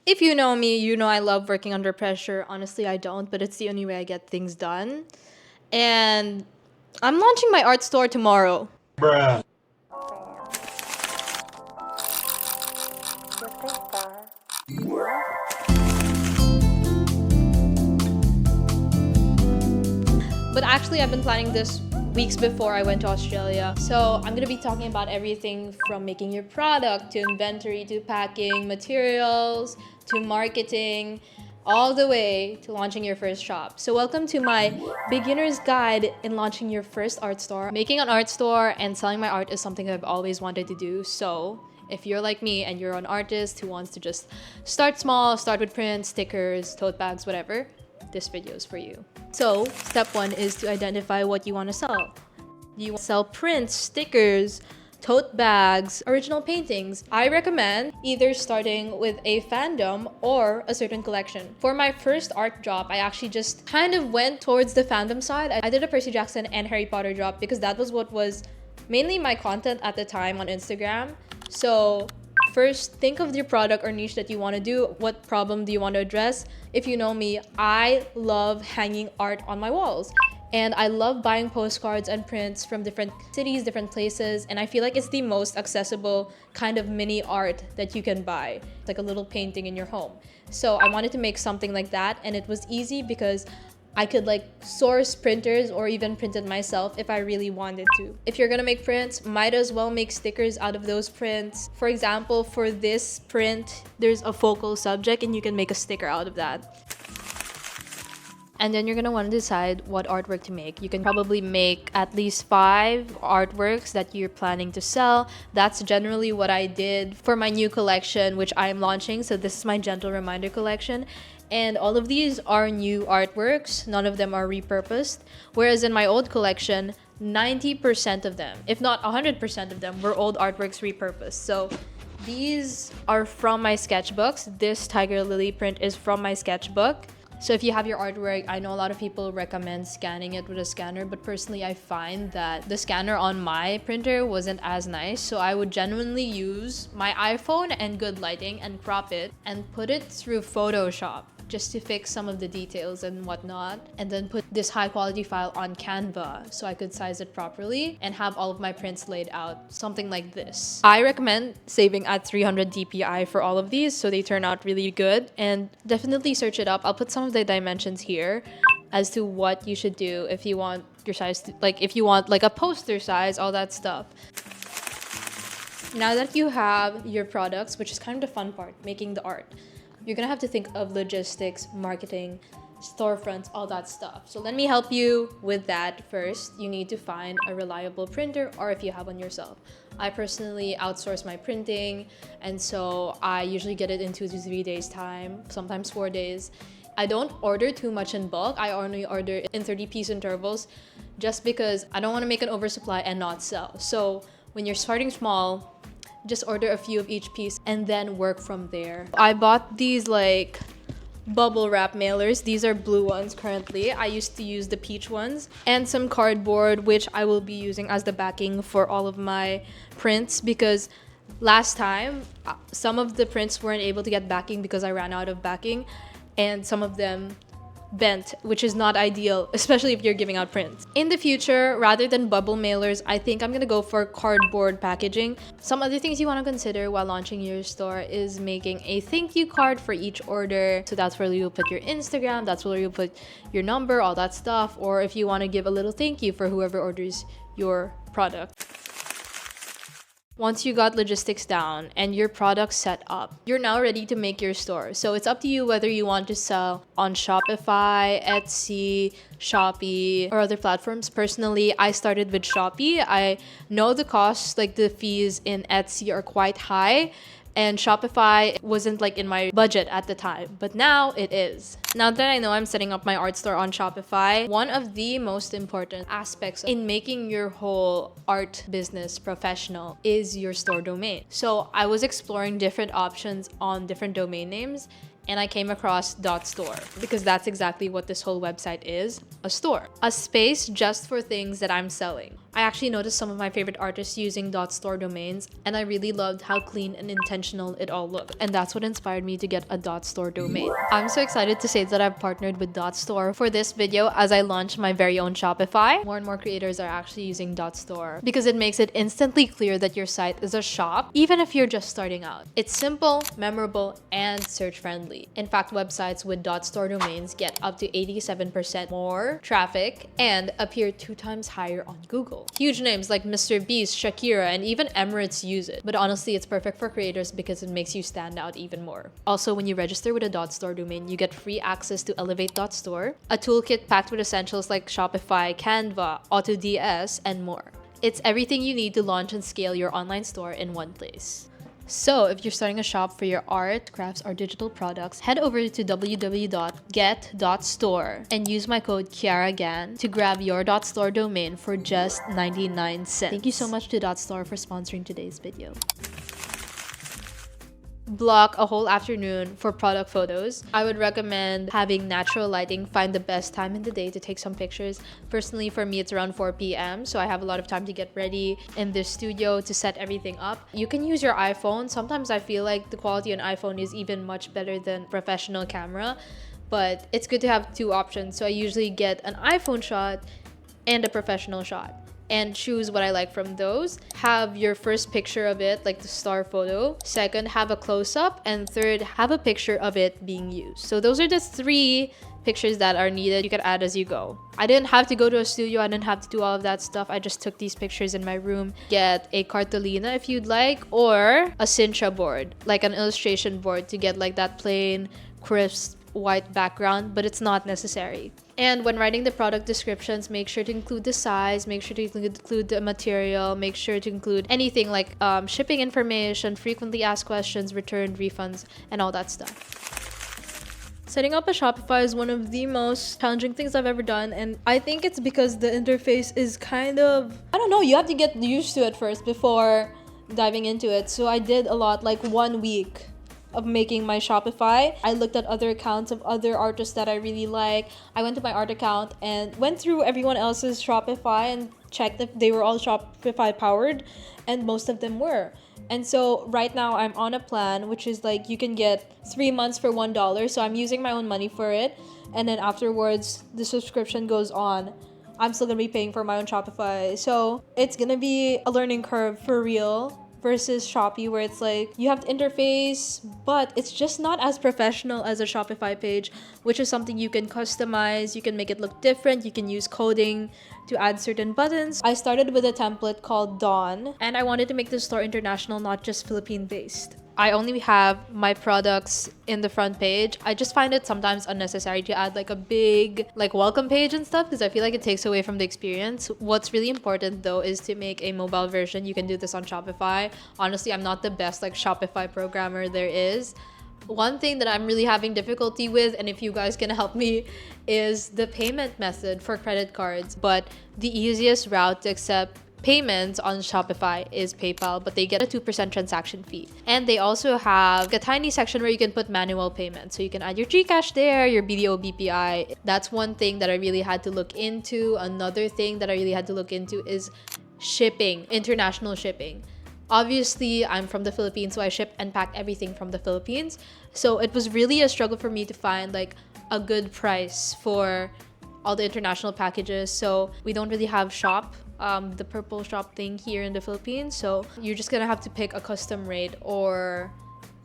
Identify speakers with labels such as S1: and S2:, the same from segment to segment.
S1: If you know me, you know I love working under pressure. Honestly, I don't, but it's the only way I get things done. And I'm launching my art store tomorrow.
S2: Bruh.
S1: But actually, I've been planning this weeks before I went to Australia. So I'm gonna be talking about everything from making your product to inventory to packing, materials to marketing, all the way to launching your first shop. So welcome to my beginner's guide in launching your first art store. Making an art store and selling my art is something I've always wanted to do. So if you're like me and you're an artist who wants to just start small, start with prints, stickers, tote bags, whatever, this video is for you. So step one is to identify what you want to sell. You want to sell prints, stickers, tote bags, original paintings. I recommend either starting with a fandom or a certain collection. For my first art drop, I actually just kind of went towards the fandom side. I did a Percy Jackson and Harry Potter drop because that was what was mainly my content at the time on Instagram. So first, think of your product or niche that you want to do. What problem do you want to address? If you know me, I love hanging art on my walls. And I love buying postcards and prints from different cities, different places. And I feel like it's the most accessible kind of mini art that you can buy. Like a little painting in your home. So I wanted to make something like that. And it was easy because I could like source printers or even print it myself if I really wanted to. If you're gonna make prints, might as well make stickers out of those prints. For example, for this print, there's a focal subject and you can make a sticker out of that. And then you're gonna want to decide what artwork to make. You can probably make at least 5 artworks that you're planning to sell. That's generally what I did for my new collection, which I am launching. So this is my Gentle Reminder collection. And all of these are new artworks. None of them are repurposed. Whereas in my old collection, 90% of them, if not 100% of them, were old artworks repurposed. So these are from my sketchbooks. This Tiger Lily print is from my sketchbook. So if you have your artwork, I know a lot of people recommend scanning it with a scanner, but personally I find that the scanner on my printer wasn't as nice. So I would genuinely use my iPhone and good lighting and crop it and put it through Photoshop just to fix some of the details and whatnot, and then put this high quality file on Canva so I could size it properly and have all of my prints laid out, something like this. I recommend saving at 300 dpi for all of these so they turn out really good, and definitely search it up. I'll put some of the dimensions here as to what you should do if you want your size to, like if you want like a poster size, all that stuff. Now that you have your products, which is kind of the fun part, making the art, you're gonna have to think of logistics, marketing, storefronts, all that stuff. So let me help you with that. First, you need to find a reliable printer, or if you have one yourself. I personally outsource my printing, and so I usually get it in 2 to 3 days time, sometimes 4 days. I don't order too much in bulk. I only order in 30-piece intervals just because I don't want to make an oversupply and not sell. So when you're starting small, just order a few of each piece and then work from there. I bought these like bubble wrap mailers. These are blue ones currently. I used to use the peach ones, and some cardboard, which I will be using as the backing for all of my prints, because last time some of the prints weren't able to get backing because I ran out of backing, and some of them bent, which is not ideal, especially if you're giving out prints. In the future, rather than bubble mailers, I think I'm gonna go for cardboard packaging. Some other things you want to consider while launching your store is making a thank you card for each order. So that's where you'll put your Instagram, that's where you'll put your number, all that stuff. Or if you want to give a little thank you for whoever orders your product. Once you got logistics down and your product set up, you're now ready to make your store. So it's up to you whether you want to sell on Shopify, Etsy, Shopee, or other platforms. Personally, I started with Shopee. I know the costs, like the fees in Etsy, are quite high, and Shopify wasn't like in my budget at the time, but now it is. Now that I know I'm setting up my art store on Shopify, one of the most important aspects in making your whole art business professional is your store domain. So I was exploring different options on different domain names, and I came across .store because that's exactly what this whole website is, a store. A space just for things that I'm selling. I actually noticed some of my favorite artists using .store domains, and I really loved how clean and intentional it all looked. And that's what inspired me to get a .store domain. I'm so excited to say that I've partnered with .store for this video as I launch my very own Shopify. More and more creators are actually using .store because it makes it instantly clear that your site is a shop, even if you're just starting out. It's simple, memorable, and search friendly. In fact, websites with .store domains get up to 87% more traffic and appear 2 times higher on Google. Huge names like Mr. Beast, Shakira, and even Emirates use it. But honestly, it's perfect for creators because it makes you stand out even more. Also, when you register with a .store domain, you get free access to Elevate.store, a toolkit packed with essentials like Shopify, Canva, AutoDS, and more. It's everything you need to launch and scale your online store in one place. So if you're starting a shop for your art, crafts, or digital products, head over to www.get.store and use my code ciaragan to grab your .store domain for just 99 cents. Thank you so much to .store for sponsoring today's video. Block a whole afternoon for product photos. I would recommend having natural lighting. Find the best time in the day to take some pictures. Personally, for me, it's around 4 p.m. So I have a lot of time to get ready in this studio to set everything up. You can use your iPhone. Sometimes I feel like the quality on iPhone is even much better than professional camera, but it's good to have 2 options. So I usually get an iPhone shot and a professional shot and choose what I like from those. Have your first picture of it, like the star photo. Second, have a close-up. And third, have a picture of it being used. So those are the 3 pictures that are needed. You can add as you go. I didn't have to go to a studio. I didn't have to do all of that stuff. I just took these pictures in my room. Get a cartolina if you'd like, or a cincha board, like an illustration board, to get like that plain, crisp, white background, but it's not necessary. And when writing the product descriptions, make sure to include the size, make sure to include the material, make sure to include anything like shipping information, frequently asked questions, returned, refunds, and all that stuff. Setting up a Shopify is one of the most challenging things I've ever done, and I think it's because the interface is kind of, I don't know, you have to get used to it first before diving into it. So I did a lot, like 1 week of making my Shopify. I looked at other accounts of other artists that I really like. I went to my art account and went through everyone else's Shopify and checked if they were all Shopify powered, and most of them were. And so right now I'm on a plan which is like you can get 3 months for $1. So I'm using my own money for it, and then afterwards the subscription goes on. I'm still gonna be paying for my own Shopify. So it's gonna be a learning curve for real, versus Shopee, where it's like you have the interface, but it's just not as professional as a Shopify page, which is something you can customize. You can make it look different. You can use coding to add certain buttons. I started with a template called Dawn, and I wanted to make the store international, not just Philippine based. I only have my products in the front page. I just find it sometimes unnecessary to add like a big like welcome page and stuff, because I feel like it takes away from the experience. What's really important though is to make a mobile version. You can do this on Shopify. Honestly, I'm not the best like Shopify programmer there is. One thing that I'm really having difficulty with, and if you guys can help me, is the payment method for credit cards. But the easiest route to accept payments on Shopify is PayPal, but they get a 2% transaction fee. And they also have a tiny section where you can put manual payments. So you can add your GCash there, your BDO, BPI. That's one thing that I really had to look into. Another thing that I really had to look into is shipping, international shipping. Obviously, I'm from the Philippines, so I ship and pack everything from the Philippines. So it was really a struggle for me to find like a good price for all the international packages. So we don't really have the purple shop thing here in the Philippines. So you're just gonna have to pick a custom rate or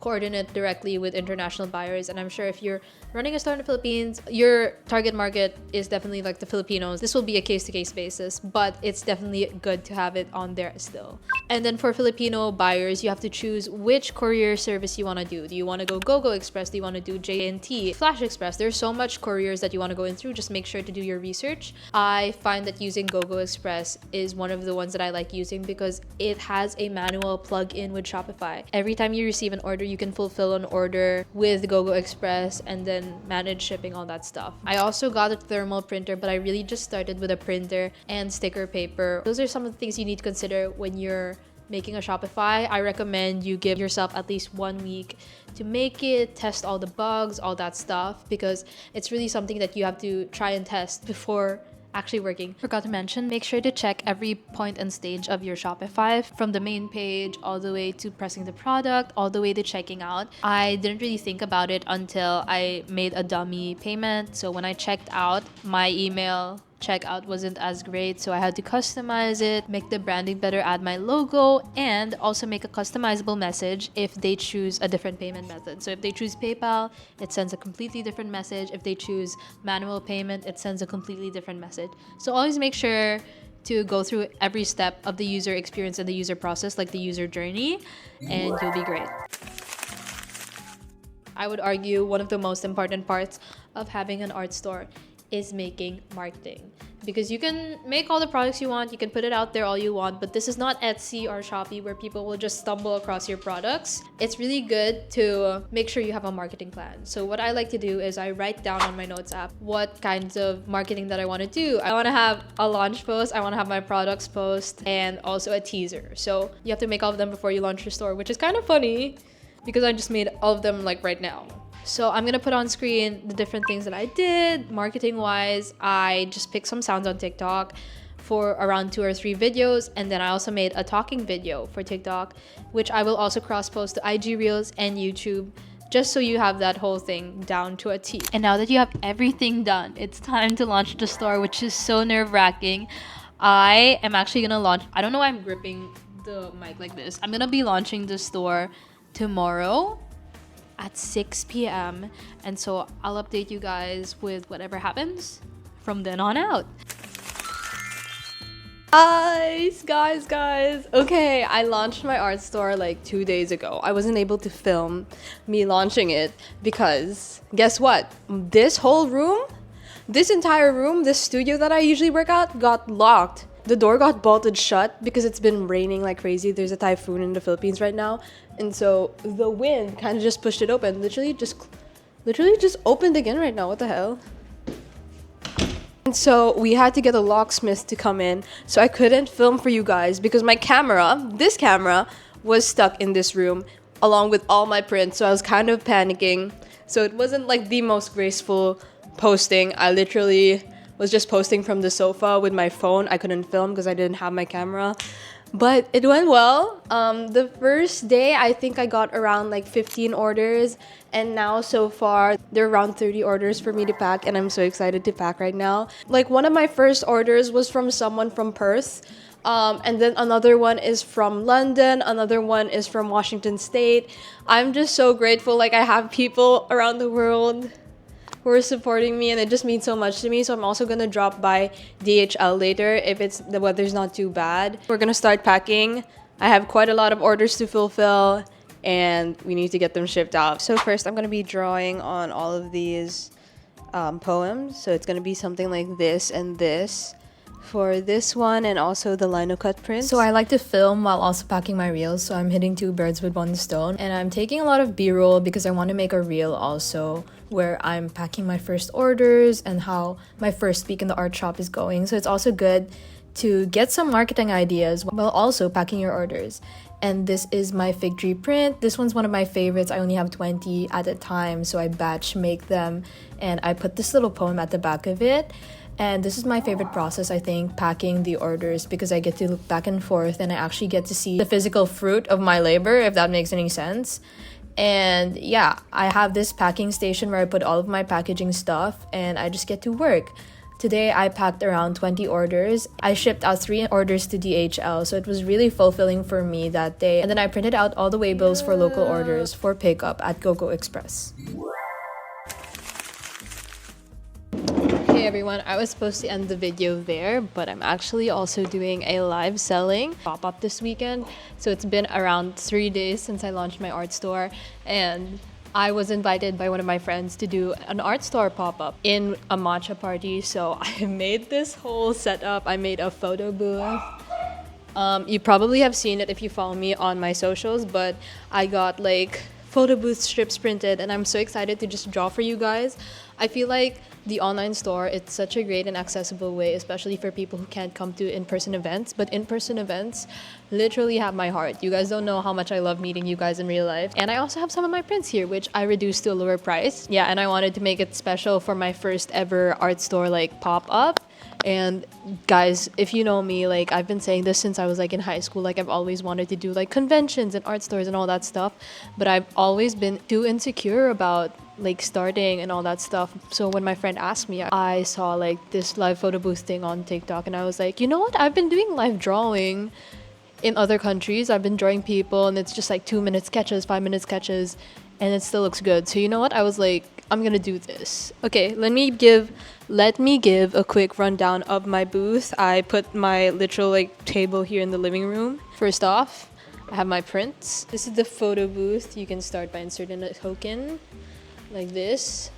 S1: coordinate directly with international buyers. And I'm sure if you're running a store in the Philippines, your target market is definitely like the Filipinos. This will be a case-to-case basis, but it's definitely good to have it on there still. And then for Filipino buyers, you have to choose which courier service you want to do. Do you want to go GoGo Express? Do you want to do J&T, Flash Express? There's so much couriers that you want to go in through. Just make sure to do your research. I find that using GoGo Express is one of the ones that I like using because it has a manual plug-in with Shopify. Every time you receive an order, you can fulfill an order with GoGo Express and then manage shipping, all that stuff. I also got a thermal printer, but I really just started with a printer and sticker paper. Those are some of the things you need to consider when you're making a Shopify. I recommend you give yourself at least 1 week to make it, test all the bugs, all that stuff, because it's really something that you have to try and test before actually working. Forgot to mention, make sure to check every point and stage of your Shopify, from the main page all the way to pressing the product, all the way to checking out. I didn't really think about it until I made a dummy payment. So when I checked out, my email checkout wasn't as great, so I had to customize it, make the branding better, add my logo, and also make a customizable message if they choose a different payment method. So if they choose PayPal, it sends a completely different message. If they choose manual payment, it sends a completely different message. So always make sure to go through every step of the user experience and the user process, like the user journey, and you'll be great. I would argue one of the most important parts of having an art store is making marketing, because you can make all the products you want, you can put it out there all you want, but this is not Etsy or Shopee where people will just stumble across your products. It's really good to make sure you have a marketing plan. So what I like to do is I write down on my notes app what kinds of marketing that I want to do. I want to have a launch post, I want to have my products post, and also a teaser. So you have to make all of them before you launch your store, which is kind of funny because I just made all of them like right now. So I'm gonna put on screen the different things that I did marketing wise. I just picked some sounds on TikTok for around 2 or 3 videos, and then I also made a talking video for TikTok, which I will also cross post to IG Reels and YouTube, just so you have that whole thing down to a T. And now that you have everything done, it's time to launch the store, which is so nerve-wracking. I am actually gonna launch, I don't know why I'm gripping the mic like this. I'm gonna be launching the store tomorrow at 6 p.m. and so I'll update you guys with whatever happens from then on out. Guys. Okay, I launched my art store like 2 days ago. I wasn't able to film me launching it because guess what? This whole room, this entire room, this studio that I usually work at got locked. The door got bolted shut because it's been raining like crazy. There's a typhoon in the Philippines right now. And so the wind kind of just pushed it open. Literally just opened again right now. What the hell? And so we had to get a locksmith to come in. So I couldn't film for you guys because my camera, this camera, was stuck in this room along with all my prints. So I was kind of panicking. So it wasn't like the most graceful posting. I literally was just posting from the sofa with my phone. I couldn't film because I didn't have my camera. But it went well. The first day, I think I got around like 15 orders. And now so far, there are around 30 orders for me to pack. And I'm so excited to pack right now. Like one of my first orders was from someone from Perth. And then another one is from London. Another one is from Washington State. I'm just so grateful. Like I have people around the world who are supporting me, and it just means so much to me. So I'm also gonna drop by DHL later if the weather's not too bad. We're gonna start packing. I have quite a lot of orders to fulfill and we need to get them shipped out. So first I'm gonna be drawing on all of these poems. So it's gonna be something like this and this for this one, and also the lino cut prints. So I like to film while also packing my reels, so I'm hitting 2 birds with 1 stone. And I'm taking a lot of b-roll because I want to make a reel also where I'm packing my first orders and how my first week in the art shop is going. So it's also good to get some marketing ideas while also packing your orders. And this is my fig tree print. This one's one of my favorites. I only have 20 at a time, so I batch make them, and I put this little poem at the back of it. And this is my favorite process, I think, packing the orders, because I get to look back and forth and I actually get to see the physical fruit of my labor, if that makes any sense. And yeah, I have this packing station where I put all of my packaging stuff and I just get to work. Today, I packed around 20 orders. I shipped out 3 orders to DHL, so it was really fulfilling for me that day. And then I printed out all the waybills for local orders for pickup at GoGo Express. Hey everyone, I was supposed to end the video there, but I'm actually also doing a live selling pop-up this weekend. So it's been around 3 days since I launched my art store, and I was invited by one of my friends to do an art store pop-up in a matcha party. So I made this whole setup. I made a photo booth. You probably have seen it if you follow me on my socials, but I got like photo booth strips printed, and I'm so excited to just draw for you guys. I feel like the online store, it's such a great and accessible way, especially for people who can't come to in-person events. But in-person events literally have my heart. You guys don't know how much I love meeting you guys in real life. And I also have some of my prints here, which I reduced to a lower price. Yeah, and I wanted to make it special for my first ever art store like pop-up. And guys, if you know me, like I've been saying this since I was like in high school, like I've always wanted to do like conventions and art stores and all that stuff, but I've always been too insecure about like starting and all that stuff. So when my friend asked me, I saw like this live photo booth thing on TikTok, and I was like, you know what? I've been doing live drawing in other countries. I've been drawing people, and it's just like 2-minute sketches, 5-minute sketches, and it still looks good. So you know what? I was like, I'm gonna do this. Okay, let me give a quick rundown of my booth. I put my literal like table here in the living room. First off, I have my prints. This is the photo booth. You can start by inserting a token like this,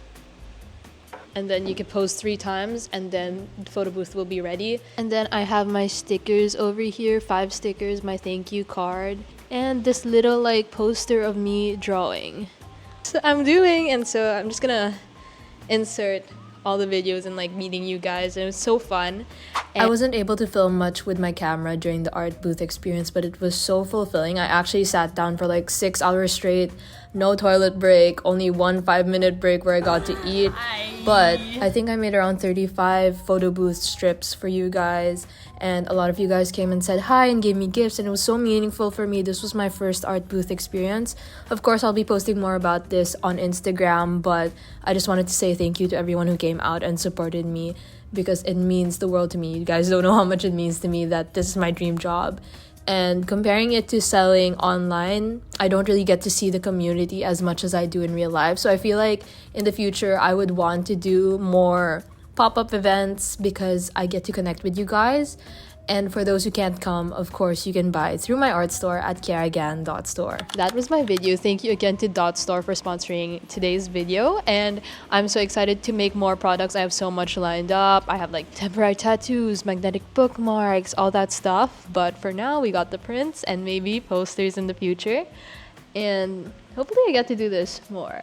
S1: and then you can post 3 times, and then the photo booth will be ready. And then I have my stickers over here, 5 stickers, my thank you card, and this little like poster of me drawing. So I'm doing, and so I'm just gonna insert all the videos and like meeting you guys, and it was so fun. And I wasn't able to film much with my camera during the art booth experience, but it was so fulfilling. I actually sat down for like 6 hours straight, no toilet break, only 1 5-minute break where I got to eat. But I think I made around 35 photo booth strips for you guys, and a lot of you guys came and said hi and gave me gifts, and it was so meaningful for me. This was my first art booth experience. Of course, I'll be posting more about this on Instagram, but I just wanted to say thank you to everyone who came out and supported me, because it means the world to me. You guys don't know how much it means to me that this is my dream job. And comparing it to selling online, I don't really get to see the community as much as I do in real life. So I feel like in the future, I would want to do more pop-up events because I get to connect with you guys. And for those who can't come, of course, you can buy through my art store at ciaragan.store. That was my video. Thank you again to .store for sponsoring today's video. And I'm so excited to make more products. I have so much lined up. I have like temporary tattoos, magnetic bookmarks, all that stuff. But for now, we got the prints and maybe posters in the future. And hopefully I get to do this more.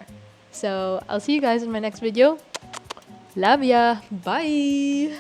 S1: So I'll see you guys in my next video. Love ya. Bye.